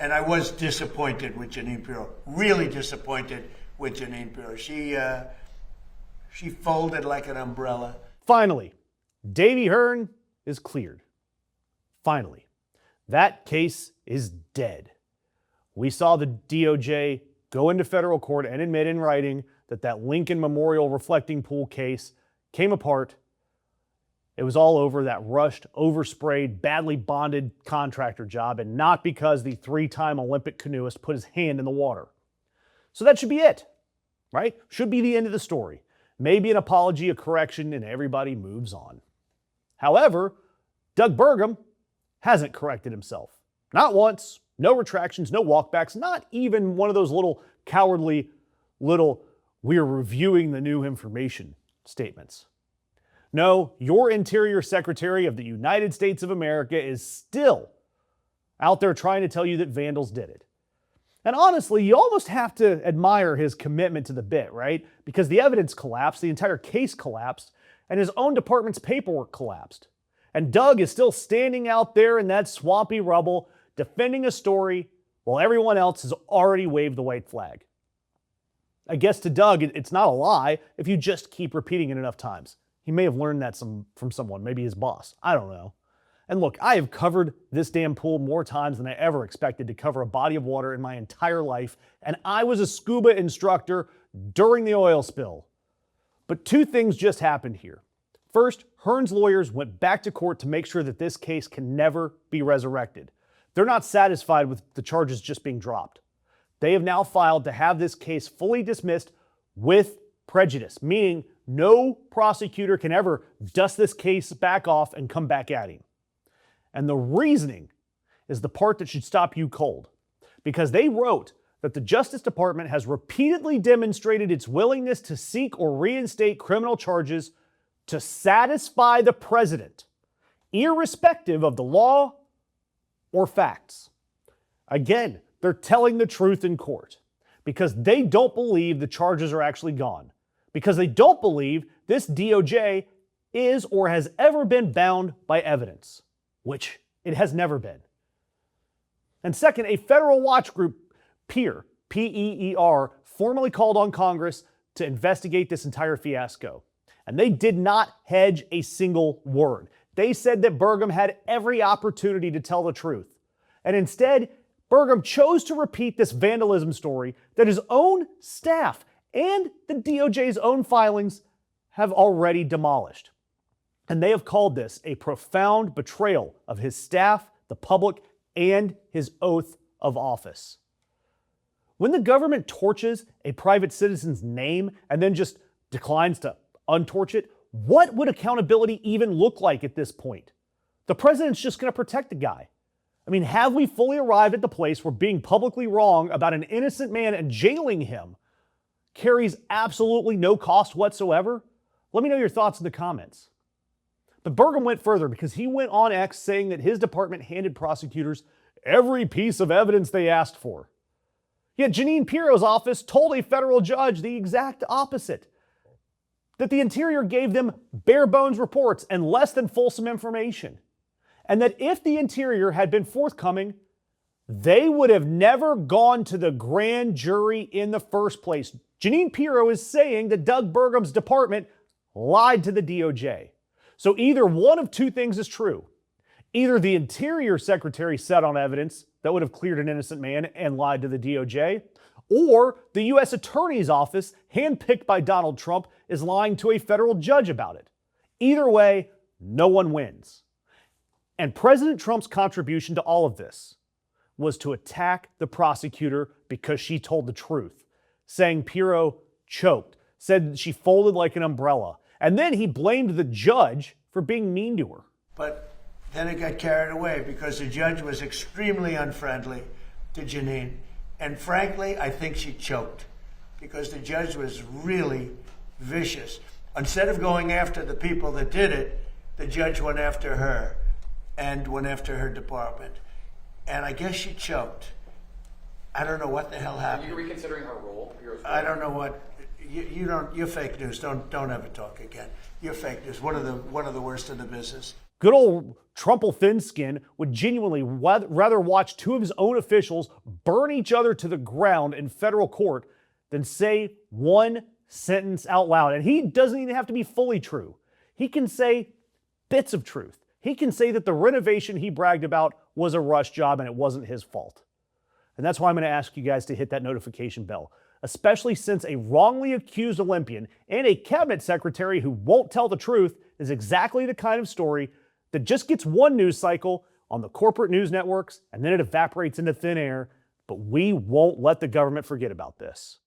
And I was disappointed with Jeanine Pirro, really disappointed with Jeanine Pirro. She folded like an umbrella. Finally, Davy Hearn is cleared. Finally. That case is dead. We saw the DOJ go into federal court and admit in writing that Lincoln Memorial reflecting pool case came apart. It was all over that rushed, oversprayed, badly bonded contractor job, and not because the 3-time Olympic canoeist put his hand in the water. So that should be it, right? Should be the end of the story. Maybe an apology, a correction, and everybody moves on. However, Doug Burgum hasn't corrected himself. Not once, no retractions, no walkbacks, not even one of those little cowardly "we're reviewing the new information" statements. No, your Interior Secretary of the United States of America is still out there trying to tell you that vandals did it. And honestly, you almost have to admire his commitment to the bit, right? Because the evidence collapsed, the entire case collapsed, and his own department's paperwork collapsed. And Doug is still standing out there in that swampy rubble, defending a story while everyone else has already waved the white flag. I guess to Doug, it's not a lie if you just keep repeating it enough times. He may have learned that from someone, maybe his boss. I don't know. And look, I have covered this damn pool more times than I ever expected to cover a body of water in my entire life, and I was a scuba instructor during the oil spill. But 2 things just happened here. First, Hearn's lawyers went back to court to make sure that this case can never be resurrected. They're not satisfied with the charges just being dropped. They have now filed to have this case fully dismissed with prejudice, meaning no prosecutor can ever dust this case back off and come back at him. And the reasoning is the part that should stop you cold, because they wrote that the Justice Department has repeatedly demonstrated its willingness to seek or reinstate criminal charges to satisfy the president, irrespective of the law or facts. Again, they're telling the truth in court because they don't believe the charges are actually gone, because they don't believe this DOJ is or has ever been bound by evidence, which it has never been. And second, a federal watch group, PEER, P-E-E-R, formally called on Congress to investigate this entire fiasco. And they did not hedge a single word. They said that Burgum had every opportunity to tell the truth. And instead, Burgum chose to repeat this vandalism story that his own staff and the DOJ's own filings have already demolished. And they have called this a profound betrayal of his staff, the public, and his oath of office. When the government torches a private citizen's name and then just declines to untorch it, what would accountability even look like at this point? The president's just going to protect the guy. I mean, have we fully arrived at the place where being publicly wrong about an innocent man and jailing him carries absolutely no cost whatsoever? Let me know your thoughts in the comments. But Burgum went further because he went on X saying that his department handed prosecutors every piece of evidence they asked for. Yet Jeanine Pirro's office told a federal judge the exact opposite, that the Interior gave them bare bones reports and less than fulsome information, and that if the Interior had been forthcoming, they would have never gone to the grand jury in the first place. Jeanine Pirro is saying that Doug Burgum's department lied to the DOJ. So either one of 2 things is true. Either the Interior Secretary sat on evidence that would have cleared an innocent man and lied to the DOJ, or the U.S. Attorney's Office, handpicked by Donald Trump, is lying to a federal judge about it. Either way, no one wins. And President Trump's contribution to all of this was to attack the prosecutor because she told the truth, saying Pirro choked, said she folded like an umbrella, and then he blamed the judge for being mean to her. But then it got carried away because the judge was extremely unfriendly to Jeanine. And frankly, I think she choked because the judge was really vicious. Instead of going after the people that did it, the judge went after her and went after her department. And I guess she choked. I don't know what the hell happened. Are you reconsidering her role? I don't know what. You don't. You're fake news. Don't ever talk again. You're fake news. One of the worst in the business. Good old Trumple Thinskin would genuinely rather watch two of his own officials burn each other to the ground in federal court than say one sentence out loud. And he doesn't even have to be fully true. He can say bits of truth. He can say that the renovation he bragged about was a rush job and it wasn't his fault. And that's why I'm going to ask you guys to hit that notification bell, especially since a wrongly accused Olympian and a cabinet secretary who won't tell the truth is exactly the kind of story that just gets one news cycle on the corporate news networks and then it evaporates into thin air. But we won't let the government forget about this.